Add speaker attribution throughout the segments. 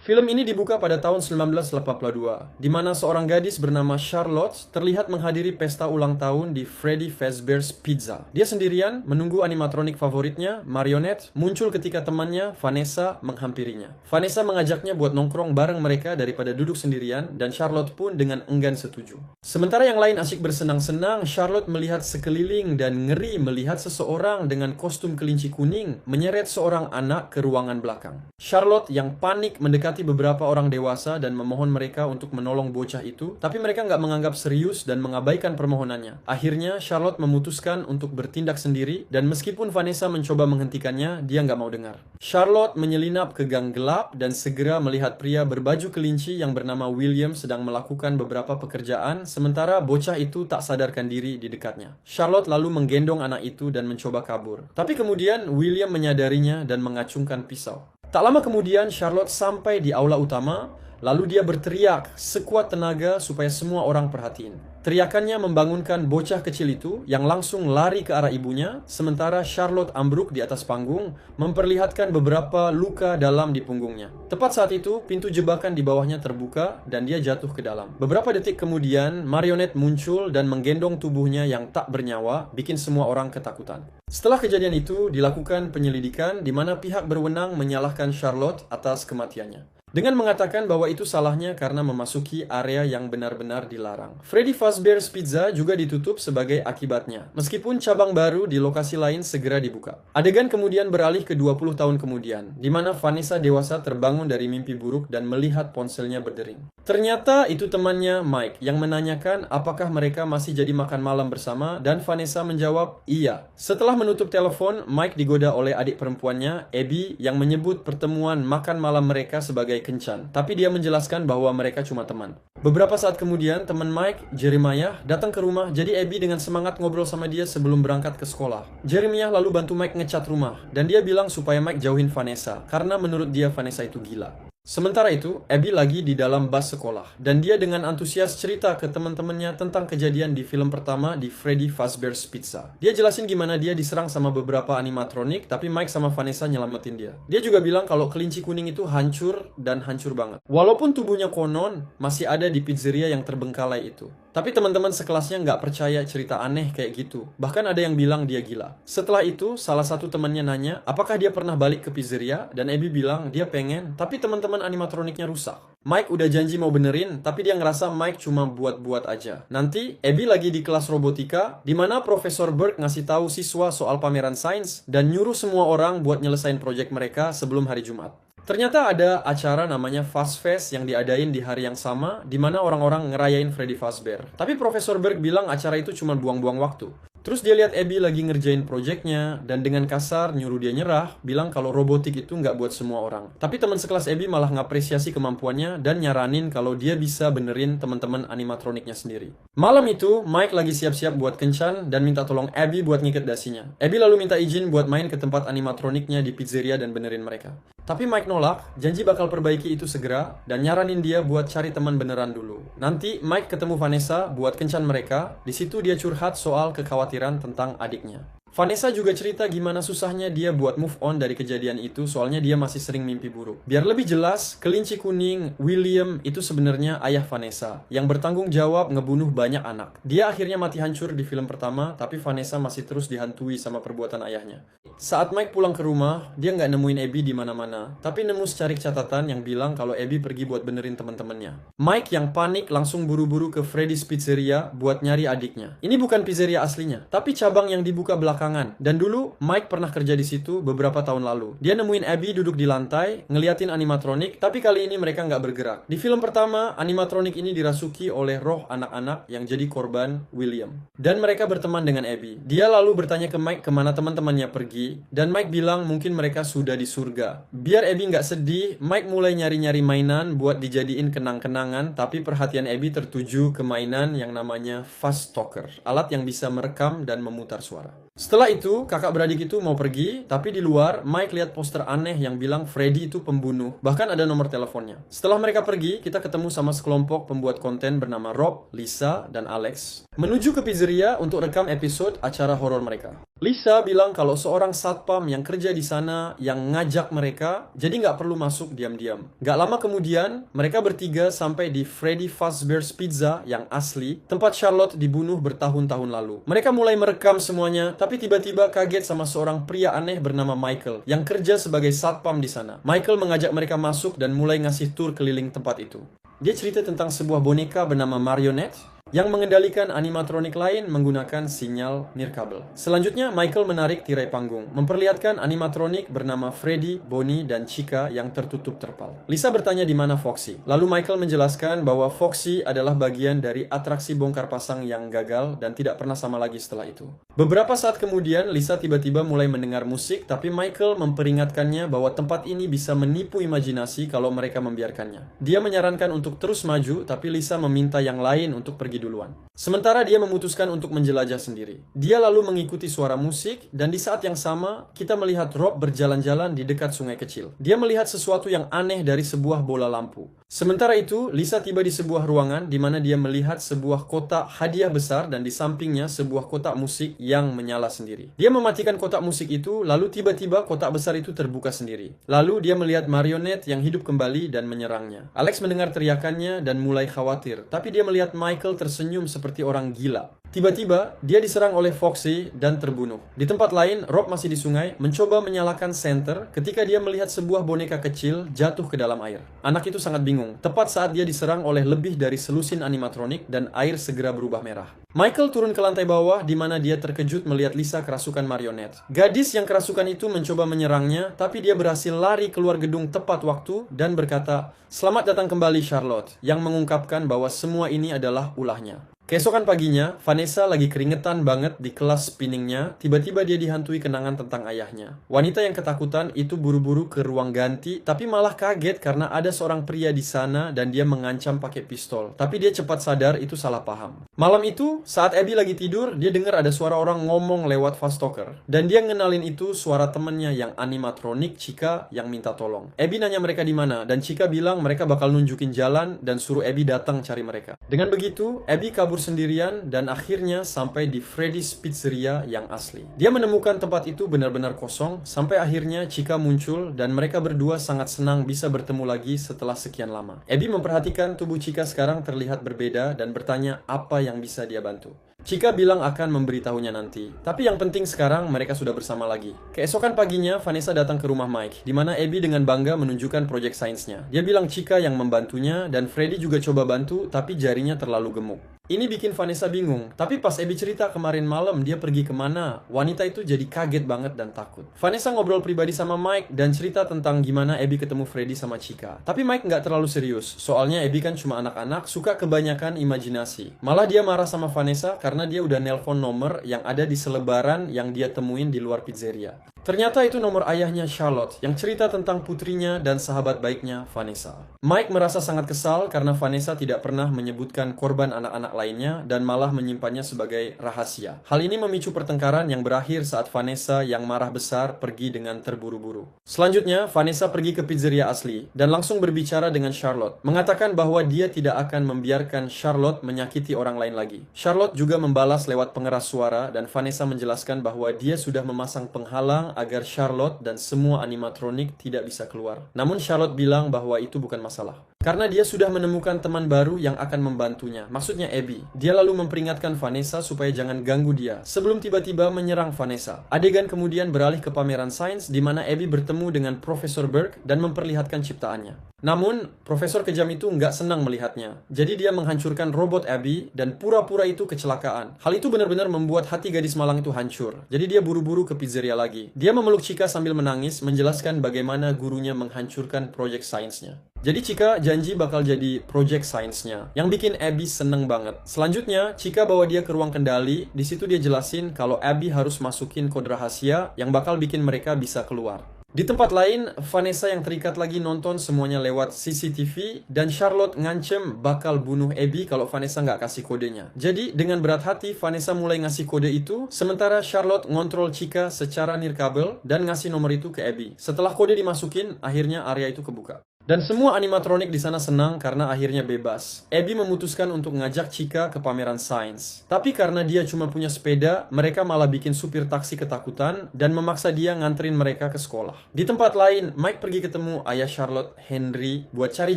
Speaker 1: Film ini dibuka pada tahun 1982, di mana seorang gadis bernama Charlotte terlihat menghadiri pesta ulang tahun di Freddy Fazbear's Pizza. Dia sendirian menunggu animatronik favoritnya, Marionette, muncul ketika temannya, Vanessa, menghampirinya. Vanessa mengajaknya buat nongkrong bareng mereka daripada duduk sendirian, dan Charlotte pun dengan enggan setuju. Sementara yang lain asyik bersenang-senang, Charlotte melihat sekeliling dan ngeri melihat seseorang dengan kostum kelinci kuning menyeret seorang anak ke ruangan belakang. Charlotte yang panik mendekati beberapa orang dewasa dan memohon mereka untuk menolong bocah itu, tapi mereka nggak menganggap serius dan mengabaikan permohonannya. Akhirnya, Charlotte memutuskan untuk bertindak sendiri, dan meskipun Vanessa mencoba menghentikannya, dia nggak mau dengar. Charlotte menyelinap ke gang gelap dan segera melihat pria berbaju kelinci yang bernama William sedang melakukan beberapa pekerjaan, sementara bocah itu tak sadarkan diri di dekatnya. Charlotte lalu menggendong anak itu dan mencoba kabur. Tapi kemudian, William menyadarinya dan mengacungkan pisau. Tak lama kemudian, Charlotte sampai di aula utama, lalu dia berteriak sekuat tenaga supaya semua orang perhatiin. Teriakannya membangunkan bocah kecil itu yang langsung lari ke arah ibunya, sementara Charlotte ambruk di atas panggung, memperlihatkan beberapa luka dalam di punggungnya. Tepat saat itu, pintu jebakan di bawahnya terbuka dan dia jatuh ke dalam. Beberapa detik kemudian, Marionette muncul dan menggendong tubuhnya yang tak bernyawa, bikin semua orang ketakutan. Setelah kejadian itu, dilakukan penyelidikan di mana pihak berwenang menyalahkan Charlotte atas kematiannya, dengan mengatakan bahwa itu salahnya karena memasuki area yang benar-benar dilarang. Freddy Fazbear's Pizza juga ditutup sebagai akibatnya, meskipun cabang baru di lokasi lain segera dibuka. Adegan kemudian beralih ke 20 tahun kemudian, di mana Vanessa dewasa terbangun dari mimpi buruk dan melihat ponselnya berdering. Ternyata itu temannya Mike yang menanyakan apakah mereka masih jadi makan malam bersama, dan Vanessa menjawab iya. Setelah menutup telepon, Mike digoda oleh adik perempuannya, Abby, yang menyebut pertemuan makan malam mereka sebagai kencan, tapi dia menjelaskan bahwa mereka cuma teman. Beberapa saat kemudian, teman Mike, Jeremiah, datang ke rumah, jadi Abby dengan semangat ngobrol sama dia sebelum berangkat ke sekolah. Jeremiah lalu bantu Mike ngecat rumah, dan dia bilang supaya Mike jauhin Vanessa, karena menurut dia Vanessa itu gila. Sementara itu, Abby lagi di dalam bus sekolah, dan dia dengan antusias cerita ke teman-temannya tentang kejadian di film pertama di Freddy Fazbear's Pizza. Dia jelasin gimana dia diserang sama beberapa animatronik, tapi Mike sama Vanessa nyelamatin dia. Dia juga bilang kalau kelinci kuning itu hancur dan hancur banget. Walaupun tubuhnya konon masih ada di pizzeria yang terbengkalai itu. Tapi teman-teman sekelasnya nggak percaya cerita aneh kayak gitu. Bahkan ada yang bilang dia gila. Setelah itu, salah satu temannya nanya, apakah dia pernah balik ke pizzeria? Dan Abby bilang dia pengen, tapi teman-teman animatroniknya rusak. Mike udah janji mau benerin, tapi dia ngerasa Mike cuma buat-buat aja. Nanti, Abby lagi di kelas robotika, di mana Profesor Burke ngasih tahu siswa soal pameran sains, dan nyuruh semua orang buat nyelesain proyek mereka sebelum hari Jumat. Ternyata ada acara namanya Fuzz Fest yang diadain di hari yang sama, di mana orang-orang ngerayain Freddy Fazbear. Tapi Profesor Burke bilang acara itu cuma buang-buang waktu. Terus dia lihat Abby lagi ngerjain proyeknya, dan dengan kasar nyuruh dia nyerah, bilang kalau robotik itu nggak buat semua orang. Tapi teman sekelas Abby malah ngapresiasi kemampuannya, dan nyaranin kalau dia bisa benerin teman-teman animatroniknya sendiri. Malam itu, Mike lagi siap-siap buat kencan, dan minta tolong Abby buat ngikat dasinya. Abby lalu minta izin buat main ke tempat animatroniknya di pizzeria dan benerin mereka. Tapi Mike nolak, janji bakal perbaiki itu segera, dan nyaranin dia buat cari teman beneran dulu. Nanti Mike ketemu Vanessa buat kencan mereka, di situ dia curhat soal kekhawatiran tentang adiknya. Vanessa juga cerita gimana susahnya dia buat move on dari kejadian itu, soalnya dia masih sering mimpi buruk. Biar lebih jelas, kelinci kuning William itu sebenarnya ayah Vanessa, yang bertanggung jawab ngebunuh banyak anak. Dia akhirnya mati hancur di film pertama, tapi Vanessa masih terus dihantui sama perbuatan ayahnya. Saat Mike pulang ke rumah, dia nggak nemuin Abby di mana-mana, tapi nemu secarik catatan yang bilang kalau Abby pergi buat benerin teman-temannya. Mike yang panik langsung buru-buru ke Freddy's Pizzeria buat nyari adiknya. Ini bukan pizzeria aslinya, tapi cabang yang dibuka belakangan. Dan dulu Mike pernah kerja di situ beberapa tahun lalu. Dia nemuin Abby duduk di lantai, ngeliatin animatronik, tapi kali ini mereka nggak bergerak. Di film pertama, animatronik ini dirasuki oleh roh anak-anak yang jadi korban William. Dan mereka berteman dengan Abby. Dia lalu bertanya ke Mike kemana teman-temannya pergi, dan Mike bilang mungkin mereka sudah di surga. Biar Abby nggak sedih, Mike mulai nyari-nyari mainan buat dijadiin kenang-kenangan, tapi perhatian Abby tertuju ke mainan yang namanya Fuzz Talker, alat yang bisa merekam dan memutar suara. Setelah itu, kakak beradik itu mau pergi, tapi di luar, Mike lihat poster aneh yang bilang Freddy itu pembunuh. Bahkan ada nomor teleponnya. Setelah mereka pergi, kita ketemu sama sekelompok pembuat konten bernama Rob, Lisa, dan Alex. Menuju ke pizzeria untuk rekam episode acara horor mereka. Lisa bilang kalau seorang satpam yang kerja di sana yang ngajak mereka, jadi nggak perlu masuk diam-diam. Nggak lama kemudian, mereka bertiga sampai di Freddy Fazbear's Pizza yang asli, tempat Charlotte dibunuh bertahun-tahun lalu. Mereka mulai merekam semuanya, tapi tiba-tiba kaget sama seorang pria aneh bernama Michael, yang kerja sebagai satpam di sana. Michael mengajak mereka masuk dan mulai ngasih tur keliling tempat itu. Dia cerita tentang sebuah boneka bernama Marionette, yang mengendalikan animatronik lain menggunakan sinyal nirkabel. Selanjutnya, Michael menarik tirai panggung, memperlihatkan animatronik bernama Freddy, Bonnie, dan Chica yang tertutup terpal. Lisa bertanya di mana Foxy. Lalu Michael menjelaskan bahwa Foxy adalah bagian dari atraksi bongkar pasang yang gagal dan tidak pernah sama lagi setelah itu. Beberapa saat kemudian, Lisa tiba-tiba mulai mendengar musik, tapi Michael memperingatkannya bahwa tempat ini bisa menipu imajinasi kalau mereka membiarkannya. Dia menyarankan untuk terus maju, tapi Lisa meminta yang lain untuk pergi duluan. Sementara dia memutuskan untuk menjelajah sendiri. Dia lalu mengikuti suara musik, dan di saat yang sama, kita melihat Rob berjalan-jalan di dekat sungai kecil. Dia melihat sesuatu yang aneh dari sebuah bola lampu. Sementara itu, Lisa tiba di sebuah ruangan di mana dia melihat sebuah kotak hadiah besar dan di sampingnya sebuah kotak musik yang menyala sendiri. Dia mematikan kotak musik itu, lalu tiba-tiba kotak besar itu terbuka sendiri. Lalu dia melihat Marionette yang hidup kembali dan menyerangnya. Alex mendengar teriakannya dan mulai khawatir, tapi dia melihat Michael tersenyum seperti orang gila. Tiba-tiba, dia diserang oleh Foxy dan terbunuh. Di tempat lain, Rob masih di sungai, mencoba menyalakan senter ketika dia melihat sebuah boneka kecil jatuh ke dalam air. Anak itu sangat bingung, tepat saat dia diserang oleh lebih dari selusin animatronik dan air segera berubah merah. Michael turun ke lantai bawah di mana dia terkejut melihat Lisa kerasukan Marionette. Gadis yang kerasukan itu mencoba menyerangnya, tapi dia berhasil lari keluar gedung tepat waktu dan berkata, "Selamat datang kembali Charlotte," yang mengungkapkan bahwa semua ini adalah ulahnya. Keesokan paginya, Vanessa lagi keringetan banget di kelas spinningnya, tiba-tiba dia dihantui kenangan tentang ayahnya. Wanita yang ketakutan itu buru-buru ke ruang ganti, tapi malah kaget karena ada seorang pria di sana dan dia mengancam pakai pistol. Tapi dia cepat sadar itu salah paham. Malam itu, saat Abby lagi tidur, dia dengar ada suara orang ngomong lewat fast talker. Dan dia ngenalin itu suara temennya yang animatronik, Chica, yang minta tolong. Abby nanya mereka di mana, dan Chica bilang mereka bakal nunjukin jalan dan suruh Abby datang cari mereka. Dengan begitu, Abby kabur sendirian dan akhirnya sampai di Freddy's Pizzeria yang asli. Dia menemukan tempat itu benar-benar kosong sampai akhirnya Chica muncul dan mereka berdua sangat senang bisa bertemu lagi setelah sekian lama. Abby memperhatikan tubuh Chica sekarang terlihat berbeda dan bertanya apa yang bisa dia bantu. Chica bilang akan memberitahunya nanti, tapi yang penting sekarang mereka sudah bersama lagi. Keesokan paginya, Vanessa datang ke rumah Mike, di mana Abby dengan bangga menunjukkan proyek sainsnya. Dia bilang Chica yang membantunya, dan Freddy juga coba bantu, tapi jarinya terlalu gemuk. Ini bikin Vanessa bingung, tapi pas Abby cerita kemarin malam dia pergi kemana, wanita itu jadi kaget banget dan takut. Vanessa ngobrol pribadi sama Mike dan cerita tentang gimana Abby ketemu Freddy sama Chica. Tapi Mike nggak terlalu serius, soalnya Abby kan cuma anak-anak, suka kebanyakan imajinasi. Malah dia marah sama Vanessa karena dia udah nelpon nomor yang ada di selebaran yang dia temuin di luar pizzeria. Ternyata itu nomor ayahnya Charlotte yang cerita tentang putrinya dan sahabat baiknya Vanessa. Mike merasa sangat kesal karena Vanessa tidak pernah menyebutkan korban anak-anak lainnya dan malah menyimpannya sebagai rahasia. Hal ini memicu pertengkaran yang berakhir saat Vanessa yang marah besar pergi dengan terburu-buru. Selanjutnya, Vanessa pergi ke pizzeria asli dan langsung berbicara dengan Charlotte, mengatakan bahwa dia tidak akan membiarkan Charlotte menyakiti orang lain lagi. Charlotte juga membalas lewat pengeras suara dan Vanessa menjelaskan bahwa dia sudah memasang penghalang agar Charlotte dan semua animatronik tidak bisa keluar. Namun Charlotte bilang bahwa itu bukan masalah. Karena dia sudah menemukan teman baru yang akan membantunya, maksudnya Abby. Dia lalu memperingatkan Vanessa supaya jangan ganggu dia, sebelum tiba-tiba menyerang Vanessa. Adegan kemudian beralih ke pameran sains, di mana Abby bertemu dengan Profesor Burke dan memperlihatkan ciptaannya. Namun, Profesor kejam itu nggak senang melihatnya. Jadi dia menghancurkan robot Abby dan pura-pura itu kecelakaan. Hal itu benar-benar membuat hati gadis malang itu hancur. Jadi dia buru-buru ke pizzeria lagi. Dia memeluk Chica sambil menangis, menjelaskan bagaimana gurunya menghancurkan proyek sainsnya. Jadi Chica janji bakal jadi project sainsnya, yang bikin Abby seneng banget. Selanjutnya, Chica bawa dia ke ruang kendali. Di situ dia jelasin kalau Abby harus masukin kode rahasia yang bakal bikin mereka bisa keluar. Di tempat lain, Vanessa yang terikat lagi nonton semuanya lewat CCTV dan Charlotte ngancem bakal bunuh Abby kalau Vanessa nggak kasih kodenya. Jadi, dengan berat hati, Vanessa mulai ngasih kode itu, sementara Charlotte ngontrol Chica secara nirkabel dan ngasih nomor itu ke Abby. Setelah kode dimasukin, akhirnya area itu kebuka. Dan semua animatronik di sana senang karena akhirnya bebas. Abby memutuskan untuk ngajak Chica ke pameran sains. Tapi karena dia cuma punya sepeda, mereka malah bikin supir taksi ketakutan dan memaksa dia nganterin mereka ke sekolah. Di tempat lain, Mike pergi ketemu ayah Charlotte, Henry, buat cari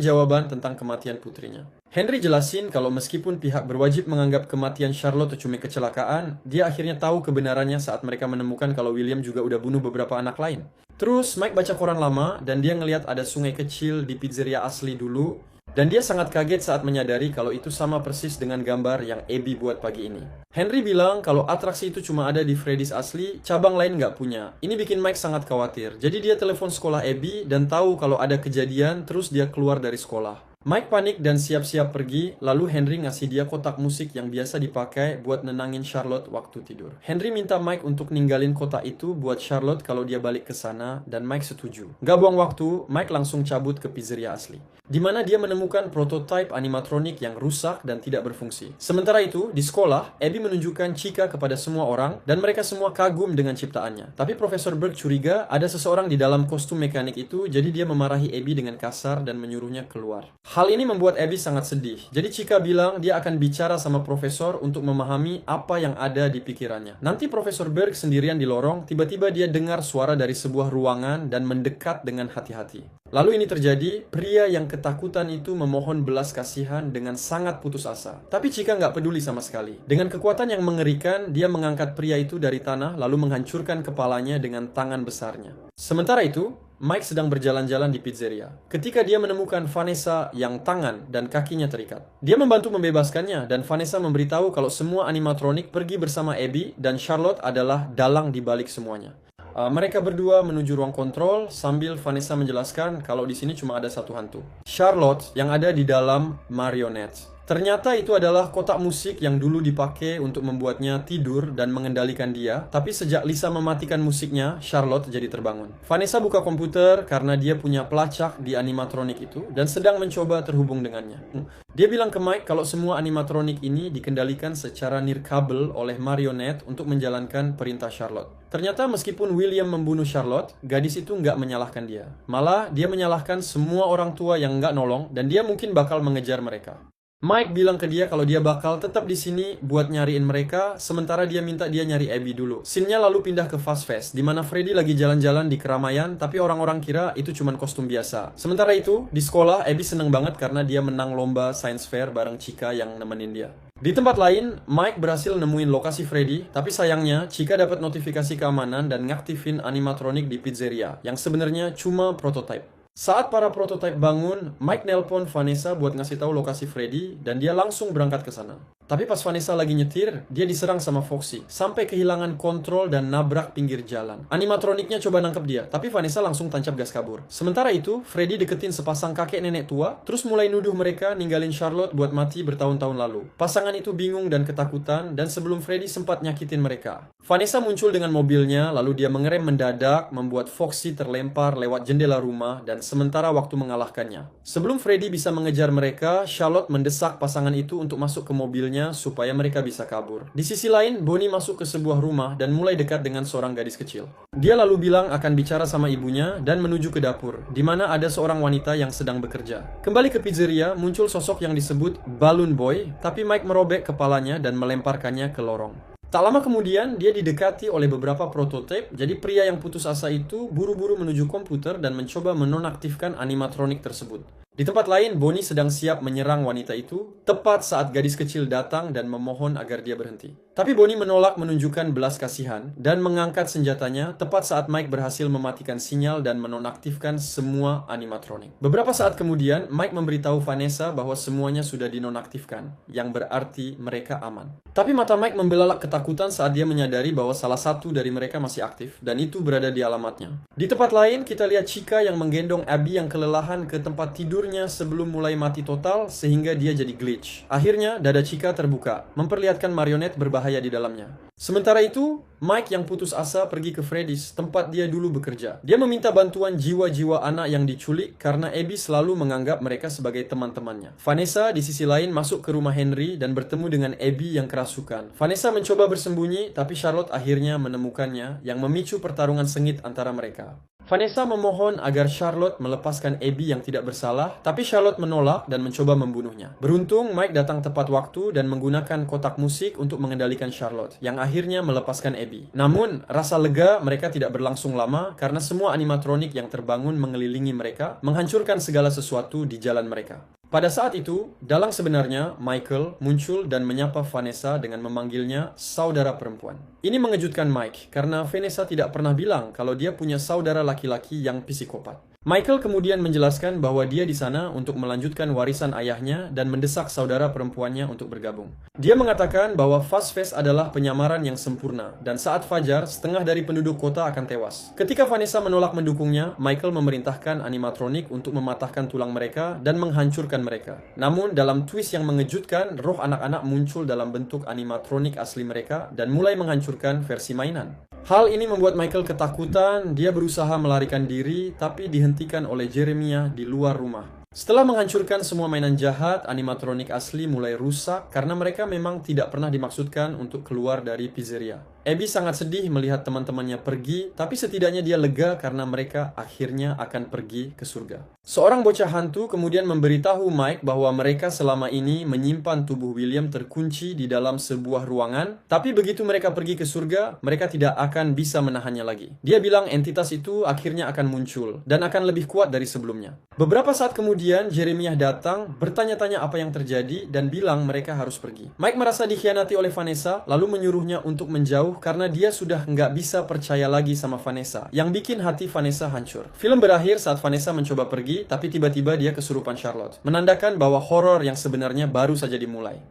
Speaker 1: jawaban tentang kematian putrinya. Henry jelasin kalau meskipun pihak berwajib menganggap kematian Charlotte cuma kecelakaan, dia akhirnya tahu kebenarannya saat mereka menemukan kalau William juga udah bunuh beberapa anak lain. Terus Mike baca koran lama dan dia ngelihat ada sungai kecil di pizzeria asli dulu. Dan dia sangat kaget saat menyadari kalau itu sama persis dengan gambar yang Abby buat pagi ini. Henry bilang kalau atraksi itu cuma ada di Freddy's asli, cabang lain nggak punya. Ini bikin Mike sangat khawatir. Jadi dia telepon sekolah Abby dan tahu kalau ada kejadian, terus dia keluar dari sekolah. Mike panik dan siap-siap pergi, lalu Henry ngasih dia kotak musik yang biasa dipakai buat nenangin Charlotte waktu tidur. Henry minta Mike untuk ninggalin kotak itu buat Charlotte kalau dia balik ke sana, dan Mike setuju. Gak buang waktu, Mike langsung cabut ke pizzeria asli, di mana dia menemukan prototipe animatronik yang rusak dan tidak berfungsi. Sementara itu, di sekolah, Abby menunjukkan Chica kepada semua orang, dan mereka semua kagum dengan ciptaannya. Tapi Profesor Burke curiga ada seseorang di dalam kostum mekanik itu, jadi dia memarahi Abby dengan kasar dan menyuruhnya keluar. Hal ini membuat Abby sangat sedih. Jadi Chica bilang dia akan bicara sama profesor untuk memahami apa yang ada di pikirannya. Nanti Profesor Burke sendirian di lorong, tiba-tiba dia dengar suara dari sebuah ruangan dan mendekat dengan hati-hati. Lalu ini terjadi, pria yang ketakutan itu memohon belas kasihan dengan sangat putus asa. Tapi Chica nggak peduli sama sekali. Dengan kekuatan yang mengerikan, dia mengangkat pria itu dari tanah lalu menghancurkan kepalanya dengan tangan besarnya. Sementara itu, Mike sedang berjalan-jalan di pizzeria. Ketika dia menemukan Vanessa yang tangan dan kakinya terikat. Dia membantu membebaskannya dan Vanessa memberitahu kalau semua animatronik pergi bersama Abby dan Charlotte adalah dalang di balik semuanya. Mereka berdua menuju ruang kontrol sambil Vanessa menjelaskan kalau di sini cuma ada satu hantu. Charlotte yang ada di dalam marionette. Ternyata itu adalah kotak musik yang dulu dipakai untuk membuatnya tidur dan mengendalikan dia. Tapi sejak Lisa mematikan musiknya, Charlotte jadi terbangun. Vanessa buka komputer karena dia punya pelacak di animatronik itu dan sedang mencoba terhubung dengannya. Dia bilang ke Mike kalau semua animatronik ini dikendalikan secara nirkabel oleh marionette untuk menjalankan perintah Charlotte. Ternyata meskipun William membunuh Charlotte, gadis itu nggak menyalahkan dia. Malah dia menyalahkan semua orang tua yang nggak nolong dan dia mungkin bakal mengejar mereka. Mike bilang ke dia kalau dia bakal tetap di sini buat nyariin mereka, sementara dia minta dia nyari Abby dulu. Scene-nya lalu pindah ke Fast Fest, di mana Freddy lagi jalan-jalan di keramaian, tapi orang-orang kira itu cuma kostum biasa. Sementara itu, di sekolah, Abby seneng banget karena dia menang lomba science fair bareng Chica yang nemenin dia. Di tempat lain, Mike berhasil nemuin lokasi Freddy, tapi sayangnya Chica dapat notifikasi keamanan dan ngaktifin animatronik di pizzeria, yang sebenarnya cuma prototipe. Saat para prototipe bangun, Mike nelpon Vanessa buat ngasih tahu lokasi Freddy dan dia langsung berangkat ke sana. Tapi pas Vanessa lagi nyetir, dia diserang sama Foxy sampai kehilangan kontrol dan nabrak pinggir jalan. Animatroniknya coba nangkep dia, tapi Vanessa langsung tancap gas kabur. Sementara itu, Freddy deketin sepasang kakek nenek tua, terus mulai nuduh mereka ninggalin Charlotte buat mati bertahun-tahun lalu. Pasangan itu bingung dan ketakutan dan sebelum Freddy sempat nyakitin mereka. Vanessa muncul dengan mobilnya, lalu dia mengerem mendadak, membuat Foxy terlempar lewat jendela rumah dan sementara waktu mengalahkannya. Sebelum Freddy bisa mengejar mereka, Charlotte mendesak pasangan itu untuk masuk ke mobilnya supaya mereka bisa kabur. Di sisi lain, Bonnie masuk ke sebuah rumah dan mulai dekat dengan seorang gadis kecil. Dia lalu bilang akan bicara sama ibunya dan menuju ke dapur, di mana ada seorang wanita yang sedang bekerja. Kembali ke pizzeria, muncul sosok yang disebut Balloon Boy, tapi Mike merobek kepalanya dan melemparkannya ke lorong. Tak lama kemudian, dia didekati oleh beberapa prototipe, jadi pria yang putus asa itu buru-buru menuju komputer dan mencoba menonaktifkan animatronik tersebut. Di tempat lain, Bonnie sedang siap menyerang wanita itu, tepat saat gadis kecil datang dan memohon agar dia berhenti. Tapi Bonnie menolak menunjukkan belas kasihan dan mengangkat senjatanya tepat saat Mike berhasil mematikan sinyal dan menonaktifkan semua animatronik. Beberapa saat kemudian, Mike memberitahu Vanessa bahwa semuanya sudah dinonaktifkan, yang berarti mereka aman. Tapi mata Mike membelalak ketakutan saat dia menyadari bahwa salah satu dari mereka masih aktif, dan itu berada di alamatnya. Di tempat lain, kita lihat Chica yang menggendong Abby yang kelelahan ke tempat tidurnya sebelum mulai mati total, sehingga dia jadi glitch. Akhirnya, dada Chica terbuka, memperlihatkan marionette berbahaya berbahaya di dalamnya. Sementara itu, Mike yang putus asa pergi ke Freddy's, tempat dia dulu bekerja. Dia meminta bantuan jiwa-jiwa anak yang diculik karena Abby selalu menganggap mereka sebagai teman-temannya. Vanessa di sisi lain masuk ke rumah Henry dan bertemu dengan Abby yang kerasukan. Vanessa mencoba bersembunyi, tapi Charlotte akhirnya menemukannya yang memicu pertarungan sengit antara mereka. Vanessa memohon agar Charlotte melepaskan Abby yang tidak bersalah, tapi Charlotte menolak dan mencoba membunuhnya. Beruntung, Mike datang tepat waktu dan menggunakan kotak musik untuk mengendalikan Charlotte, yang akhirnya melepaskan Abby. Namun, rasa lega mereka tidak berlangsung lama karena semua animatronik yang terbangun mengelilingi mereka, menghancurkan segala sesuatu di jalan mereka. Pada saat itu, dalang sebenarnya, Michael, muncul dan menyapa Vanessa dengan memanggilnya saudara perempuan. Ini mengejutkan Mike, karena Vanessa tidak pernah bilang kalau dia punya saudara laki-laki yang psikopat. Michael kemudian menjelaskan bahwa dia di sana untuk melanjutkan warisan ayahnya dan mendesak saudara perempuannya untuk bergabung. Dia mengatakan bahwa Fuzz Fest adalah penyamaran yang sempurna, dan saat fajar, setengah dari penduduk kota akan tewas. Ketika Vanessa menolak mendukungnya, Michael memerintahkan animatronik untuk mematahkan tulang mereka dan menghancurkan mereka. Namun, dalam twist yang mengejutkan, roh anak-anak muncul dalam bentuk animatronik asli mereka dan mulai menghancurkan versi mainan. Hal ini membuat Michael ketakutan, dia berusaha melarikan diri, tapi dihentikan oleh Jeremiah di luar rumah. Setelah menghancurkan semua mainan jahat, animatronik asli mulai rusak karena mereka memang tidak pernah dimaksudkan untuk keluar dari pizzeria. Abby sangat sedih melihat teman-temannya pergi, tapi setidaknya dia lega karena mereka akhirnya akan pergi ke surga. Seorang bocah hantu kemudian memberitahu Mike bahwa mereka selama ini menyimpan tubuh William terkunci di dalam sebuah ruangan, tapi begitu mereka pergi ke surga, mereka tidak akan bisa menahannya lagi. Dia bilang entitas itu akhirnya akan muncul, dan akan lebih kuat dari sebelumnya. Beberapa saat kemudian, Jeremiah datang, bertanya-tanya apa yang terjadi, dan bilang mereka harus pergi. Mike merasa dikhianati oleh Vanessa, lalu menyuruhnya untuk menjauh karena dia sudah nggak bisa percaya lagi sama Vanessa, yang bikin hati Vanessa hancur. Film berakhir saat Vanessa mencoba pergi, tapi tiba-tiba dia kesurupan Charlotte, menandakan bahwa horor yang sebenarnya baru saja dimulai.